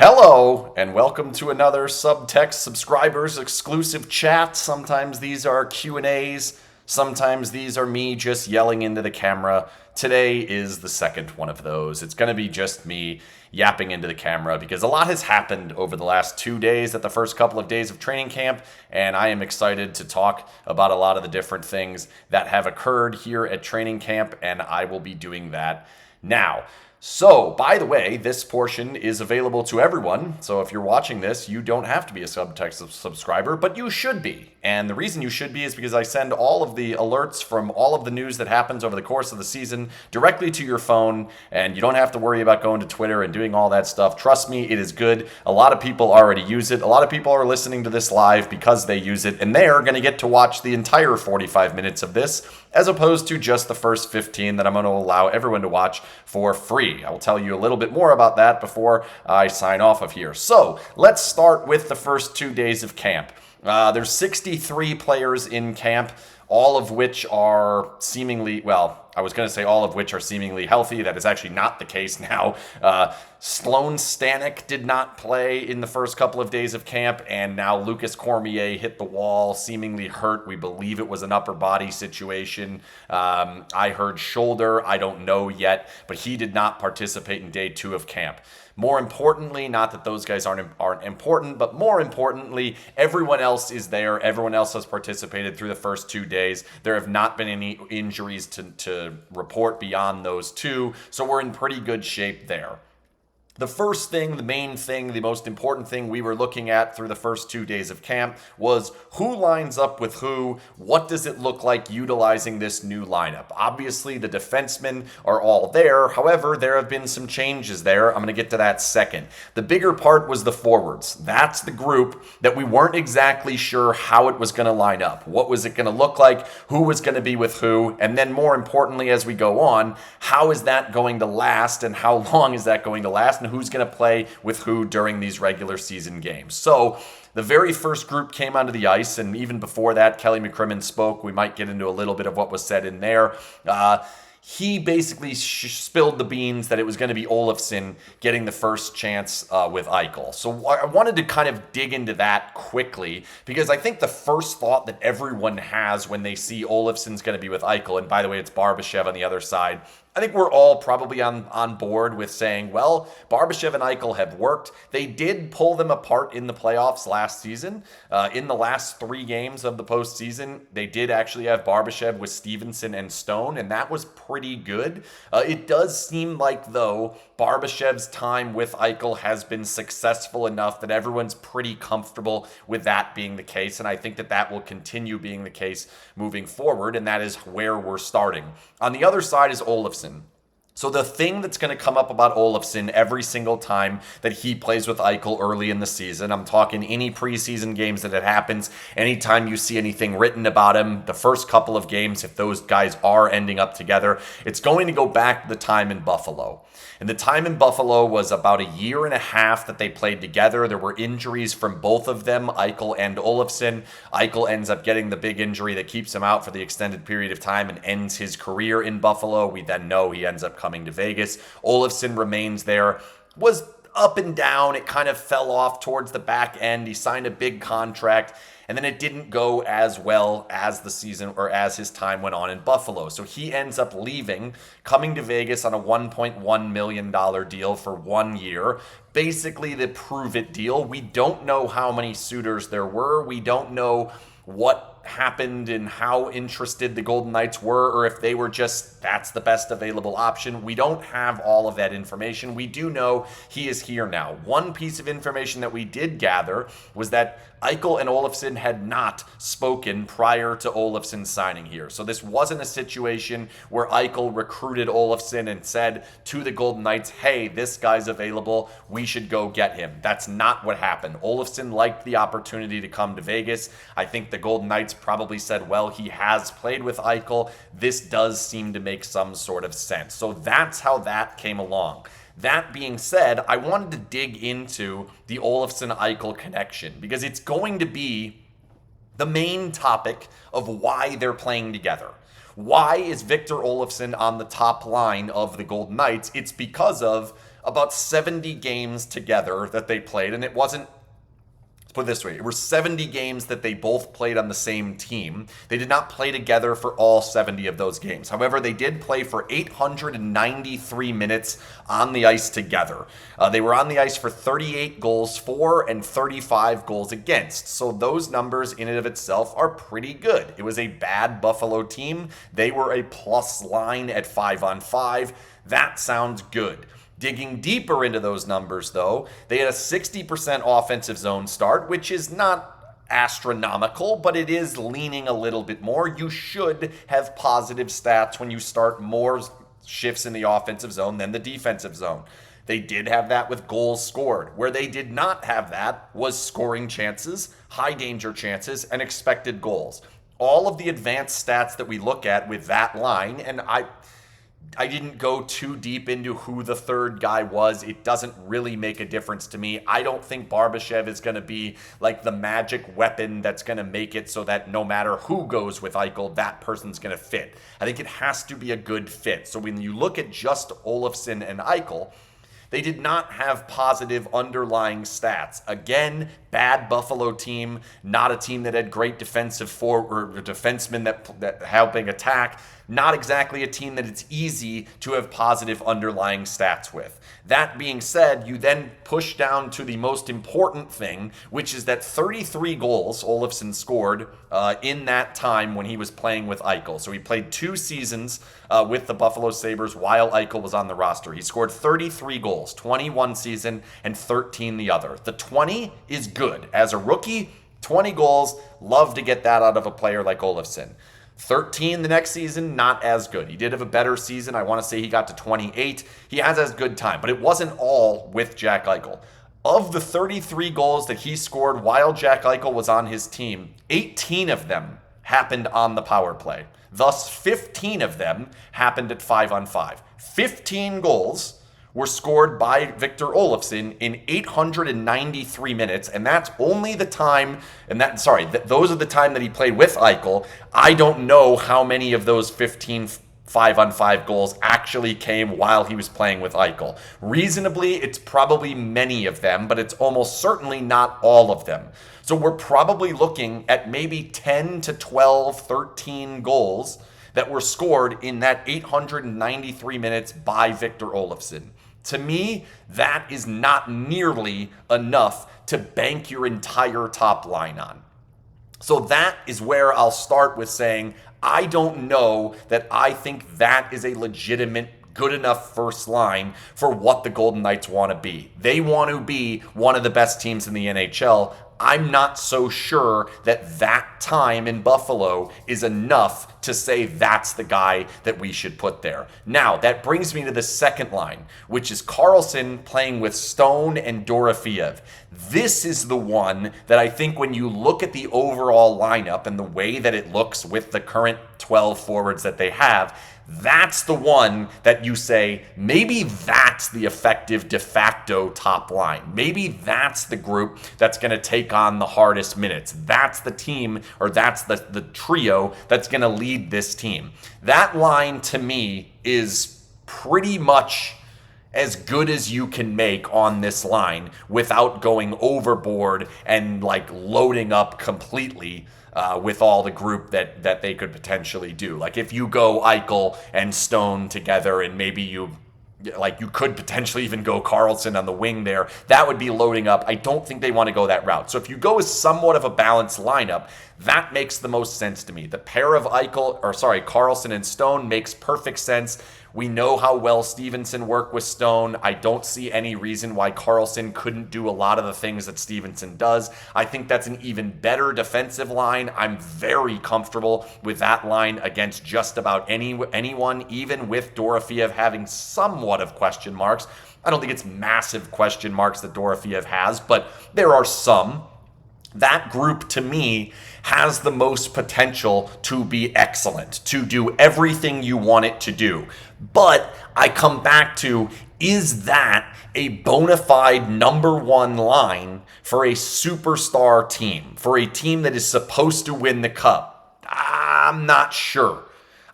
Hello, and welcome to another Subtext subscribers exclusive chat. Sometimes these are Q&As, sometimes these are me just yelling into the camera. Today is the second one of those. It's going to be just me yapping into the camera because a lot has happened over the last 2 days at the first couple of days of training camp, and I am excited to talk about a lot of the different things that have occurred here at training camp, and I will be doing that now. So, by the way, this portion is available to everyone. So if you're watching this, you don't have to be a Subtext subscriber, but you should be. And the reason you should be is because I send all of the alerts from all of the news that happens over the course of the season directly to your phone, and you don't have to worry about going to Twitter and doing all that stuff. Trust me, it is good. A lot of people already use it. A lot of people are listening to this live because they use it, and they're going to get to watch the entire 45 minutes of this, as opposed to just the first 15 that I'm going to allow everyone to watch for free. I will tell you a little bit more about that before I sign off of here. So let's start with the first 2 days of camp. There's 63 players in camp, all of which are seemingly, well, I was going to say all of which are seemingly healthy. That is actually not the case now. Sloan Stanek did not play in the first couple of days of camp, and now Lucas Cormier hit the wall, seemingly hurt. We believe it was an upper body situation. I heard shoulder. I don't know yet, but he did not participate in day 2 of camp. More importantly, not that those guys aren't important, but more importantly, everyone else is there. Everyone else has participated through the first 2 days. There have not been any injuries to report beyond those two, so we're in pretty good shape there. The first thing, the main thing, the most important thing we were looking at through the first 2 days of camp was who lines up with who, what does it look like utilizing this new lineup. Obviously, the defensemen are all there. However, there have been some changes there. I'm going to get to that second. The bigger part was the forwards. That's the group that we weren't exactly sure how it was going to line up. What was it going to look like? Who was going to be with who? And then more importantly, as we go on, how is that going to last and how long is that going to last? And who's going to play with who during these regular season games. So the very first group came onto the ice, and even before that, Kelly McCrimmon spoke. We might get into a little bit of what was said in there. He basically spilled the beans that it was going to be Olofsson getting the first chance with Eichel. So I wanted to kind of dig into that quickly because I think the first thought that everyone has when they see Olofsson's going to be with Eichel, and by the way, it's Barbashev on the other side, I think we're all probably on board with saying, well, Barbashev and Eichel have worked. They did pull them apart in the playoffs last season. In the last 3 games of the postseason, they did actually have Barbashev with Stevenson and Stone, and that was pretty good. It does seem like, though, Barbashev's time with Eichel has been successful enough that everyone's pretty comfortable with that being the case, and I think that that will continue being the case moving forward, and that is where we're starting. On the other side is Olofsson. So the thing that's going to come up about Olofsson every single time that he plays with Eichel early in the season, I'm talking any preseason games that it happens, anytime you see anything written about him, the first couple of games, if those guys are ending up together, it's going to go back to the time in Buffalo. And the time in Buffalo was about 1.5 years that they played together. There were injuries from both of them, Eichel and Olofsson. Eichel ends up getting the big injury that keeps him out for the extended period of time and ends his career in Buffalo. We then know he ends up coming to Vegas. Olofsson remains there. Was up and down. It kind of fell off towards the back end. He signed a big contract, and then it didn't go as well as the season or as his time went on in Buffalo. So he ends up leaving, coming to Vegas on a $1.1 million deal for 1 year. Basically the prove-it deal. We don't know how many suitors there were. We don't know what happened and how interested the Golden Knights were, or if they were just, that's the best available option. We don't have all of that information. We do know he is here now. One piece of information that we did gather was that Eichel and Olofsson had not spoken prior to Olofsson signing here. So this wasn't a situation where Eichel recruited Olofsson and said to the Golden Knights, hey, this guy's available, we should go get him. That's not what happened. Olofsson liked the opportunity to come to Vegas. I think the Golden Knights probably said, well, he has played with Eichel. This does seem to make some sort of sense. So that's how that came along. That being said, I wanted to dig into the Olofsson-Eichel connection because it's going to be the main topic of why they're playing together. Why is Victor Olofsson on the top line of the Golden Knights? It's because of about 70 games together that they played, and it wasn't, let's put it this way, it were 70 games that they both played on the same team. They did not play together for all 70 of those games. However, they did play for 893 minutes on the ice together. They were on the ice for 38 goals for and 35 goals against. So those numbers in and of itself are pretty good. It was a bad Buffalo team. They were a plus line at 5-on-5. That sounds good. Digging deeper into those numbers, though, they had a 60% offensive zone start, which is not astronomical, but it is leaning a little bit more. You should have positive stats when you start more shifts in the offensive zone than the defensive zone. They did have that with goals scored. Where they did not have that was scoring chances, high danger chances, and expected goals. All of the advanced stats that we look at with that line, and I didn't go too deep into who the third guy was. It doesn't really make a difference to me. I don't think Barbashev is going to be like the magic weapon that's going to make it so that no matter who goes with Eichel, that person's going to fit. I think it has to be a good fit. So when you look at just Olofsson and Eichel, they did not have positive underlying stats. Again, bad Buffalo team, not a team that had great defensive defensemen that helping attack. Not exactly a team that it's easy to have positive underlying stats with. That being said, you then push down to the most important thing, which is that 33 goals Olofsson scored in that time when he was playing with Eichel. So he played 2 seasons with the Buffalo Sabres while Eichel was on the roster. He scored 33 goals, 21 season and 13 the other. The 20 is good. As a rookie, 20 goals, love to get that out of a player like Olofsson. 13 the next season, not as good. He did have a better season. I want to say he got to 28. He has as good time, but it wasn't all with Jack Eichel. Of the 33 goals that he scored while Jack Eichel was on his team, 18 of them happened on the power play. Thus, 15 of them happened at 5-on-5. 15 goals were scored by Victor Olofsson in 893 minutes, and that's only the time, those are the time that he played with Eichel. I don't know how many of those 15 5-on-5 goals actually came while he was playing with Eichel. Reasonably, it's probably many of them, but it's almost certainly not all of them. So we're probably looking at maybe 10 to 12, 13 goals that were scored in that 893 minutes by Victor Olofsson. To me, that is not nearly enough to bank your entire top line on. So that is where I'll start with saying, I don't know that I think that is a legitimate, good enough first line for what the Golden Knights want to be. They want to be one of the best teams in the NHL. I'm not so sure that that time in Buffalo is enough to say that's the guy that we should put there. Now, that brings me to the second line, which is Karlsson playing with Stone and Dorofeev. This is the one that I think when you look at the overall lineup and the way that it looks with the current 12 forwards that they have, that's the one that you say, maybe that's the effective de facto top line. Maybe that's the group that's going to take on the hardest minutes. That's the team, or that's the trio that's going to lead this team. That line, to me, is pretty much as good as you can make on this line without going overboard and like loading up completely with all the group that they could potentially do. Like if you go Eichel and Stone together and maybe you could potentially even go Karlsson on the wing there, that would be loading up. I don't think they want to go that route. So if you go with somewhat of a balanced lineup, that makes the most sense to me. The pair of Karlsson and Stone makes perfect sense. We know how well Stevenson worked with Stone. I don't see any reason why Karlsson couldn't do a lot of the things that Stevenson does. I think that's an even better defensive line. I'm very comfortable with that line against just about anyone, even with Dorofeev having somewhat of question marks. I don't think it's massive question marks that Dorofeev has, but there are some. That group, to me, has the most potential to be excellent, to do everything you want it to do. But I come back to, is that a bona fide number one line for a superstar team, for a team that is supposed to win the cup? I'm not sure.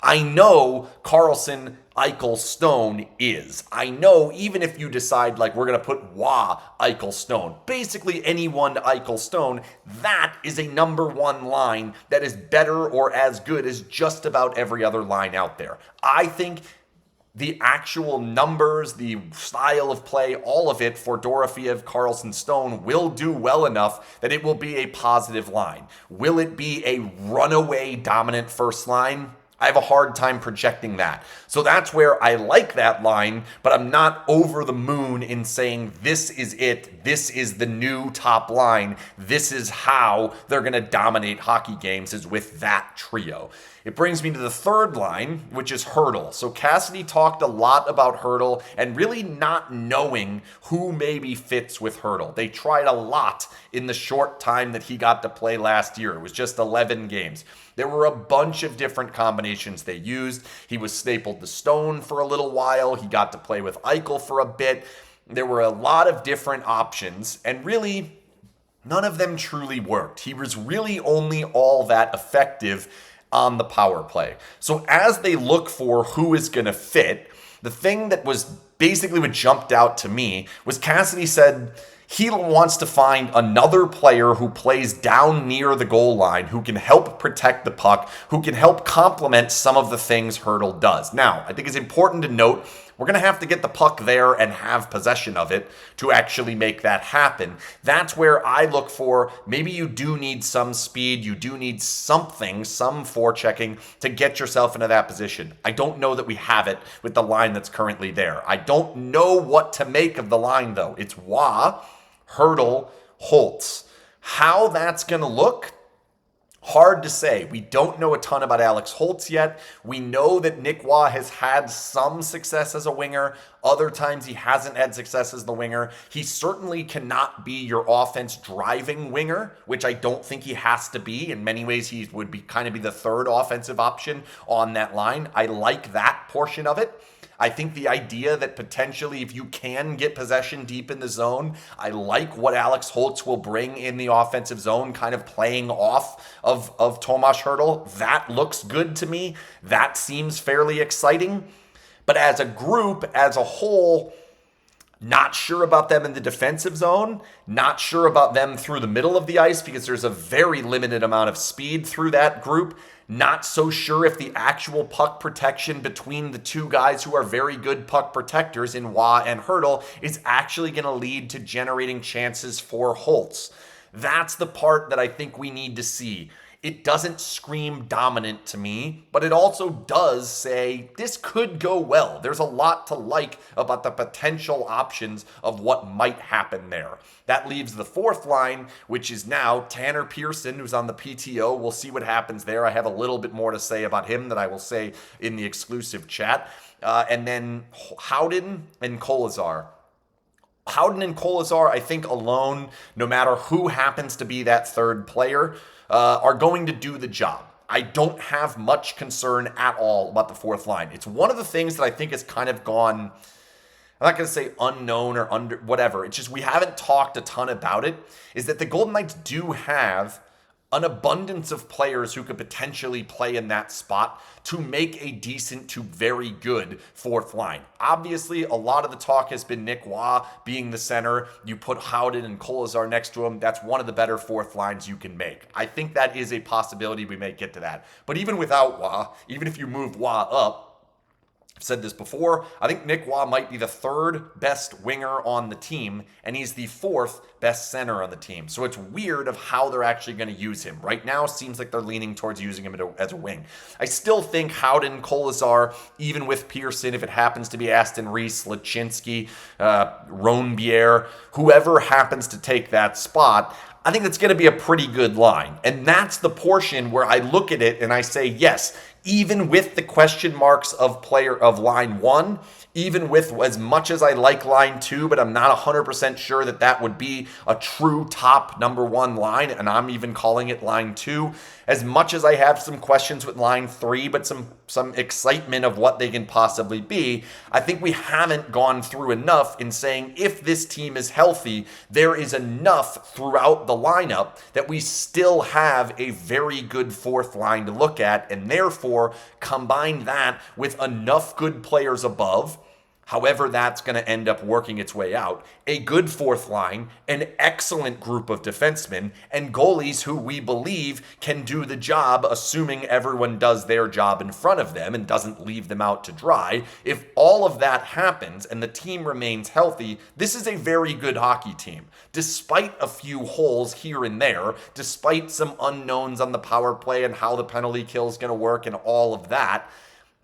I know Carlson, Eichel, Stone is. I know even if you decide like we're going to put Wah, Eichel, Stone, basically anyone Eichel, Stone, that is a number one line that is better or as good as just about every other line out there. I think the actual numbers, the style of play, all of it for Dorofeev, Carlson, Stone will do well enough that it will be a positive line. Will it be a runaway dominant first line? I have a hard time projecting that. So that's where I like that line, but I'm not over the moon in saying this is it. This is the new top line. This is how they're going to dominate hockey games, is with that trio. It brings me to the third line, which is Hertl. So Cassidy talked a lot about Hertl and really not knowing who maybe fits with Hertl. They tried a lot in the short time that he got to play last year. It was just 11 games. There were a bunch of different combinations they used. He was stapled to Stone for a little while. He got to play with Eichel for a bit. There were a lot of different options, and really, none of them truly worked. He was really only all that effective on the power play. So as they look for who is going to fit, the thing that was basically what jumped out to me was Cassidy said he wants to find another player who plays down near the goal line, who can help protect the puck, who can help complement some of the things Hertl does. Now, I think it's important to note we're going to have to get the puck there and have possession of it to actually make that happen. That's where I look for, maybe you do need some speed, you do need something, some forechecking to get yourself into that position. I don't know that we have it with the line that's currently there. I don't know what to make of the line, though. It's Wah, Hertl, Holtz. How that's going to look, hard to say. We don't know a ton about Alex Holtz yet. We know that Nick Wah has had some success as a winger. Other times he hasn't had success as the winger. He certainly cannot be your offense driving winger, which I don't think he has to be. In many ways, he would be kind of be the third offensive option on that line. I like that portion of it. I think the idea that potentially if you can get possession deep in the zone, I like what Alex Holtz will bring in the offensive zone, kind of playing off of Tomas Hertl. That looks good to me. That seems fairly exciting. But as a group, as a whole, not sure about them in the defensive zone, not sure about them through the middle of the ice because there's a very limited amount of speed through that group. Not so sure if the actual puck protection between the two guys who are very good puck protectors in Wah and Hertl is actually going to lead to generating chances for Holtz. That's the part that I think we need to see. It doesn't scream dominant to me, but it also does say this could go well. There's a lot to like about the potential options of what might happen there. That leaves the fourth line, which is now Tanner Pearson, who's on the PTO. We'll see what happens there. I have a little bit more to say about him that I will say in the exclusive chat. And then Howden and Kolazar. Howden and Kolazar, I think alone, no matter who happens to be that third player, are going to do the job. I don't have much concern at all about the fourth line. It's one of the things that I think has kind of gone, I'm not going to say unknown or under whatever. It's just we haven't talked a ton about it, is that the Golden Knights do have an abundance of players who could potentially play in that spot to make a decent to very good fourth line. Obviously, a lot of the talk has been Nick Wah being the center. You put Howden and Kolazar next to him. That's one of the better fourth lines you can make. I think that is a possibility. We may get to that. But even without Wah, even if you move Wah up, I've said this before, I think Nick Wah might be the third best winger on the team, and he's the fourth best center on the team. So it's weird of how they're actually going to use him. Right now, seems like they're leaning towards using him as a wing. I still think Howden, Kolazar, even with Pearson, if it happens to be Aston Reese, Lachinsky, Ronebier, whoever happens to take that spot, I think that's going to be a pretty good line. And that's the portion where I look at it and I say, yes, even with the question marks of line one, even with as much as I like line two, but I'm not 100% sure that that would be a true top number one line, and I'm even calling it line two. As much as I have some questions with line three, but some excitement of what they can possibly be, I think we haven't gone through enough in saying if this team is healthy, there is enough throughout the lineup that we still have a very good fourth line to look at, and therefore therefore, combine that with enough good players above, however that's going to end up working its way out, a good fourth line, an excellent group of defensemen, and goalies who we believe can do the job, assuming everyone does their job in front of them and doesn't leave them out to dry. If all of that happens and the team remains healthy, this is a very good hockey team. Despite a few holes here and there, despite some unknowns on the power play and how the penalty kill is going to work and all of that,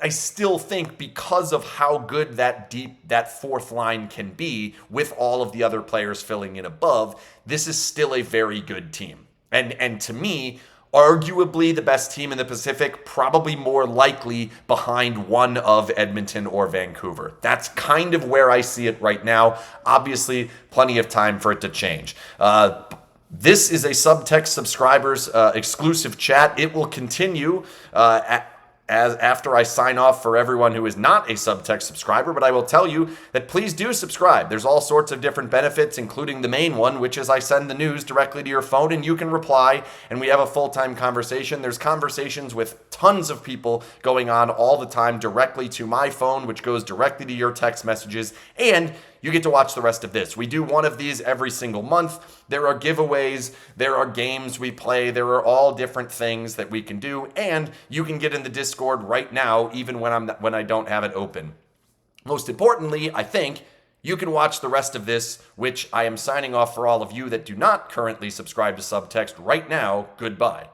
I still think because of how good that fourth line can be with all of the other players filling in above, this is still a very good team. And to me, arguably the best team in the Pacific, probably more likely behind one of Edmonton or Vancouver. That's kind of where I see it right now. Obviously, plenty of time for it to change. This is a Subtext subscribers exclusive chat. It will continue as after I sign off for everyone who is not a Subtext subscriber, but I will tell you that please do subscribe. There's all sorts of different benefits, including the main one, which is I send the news directly to your phone and you can reply and we have a full-time conversation. There's conversations with tons of people going on all the time directly to my phone, which goes directly to your text messages, and you get to watch the rest of this. We do one of these every single month. There are giveaways, there are games we play, there are all different things that we can do, and you can get in the Discord right now, even when I don't have it open. Most importantly, I think, you can watch the rest of this, which I am signing off for all of you that do not currently subscribe to Subtext right now. Goodbye.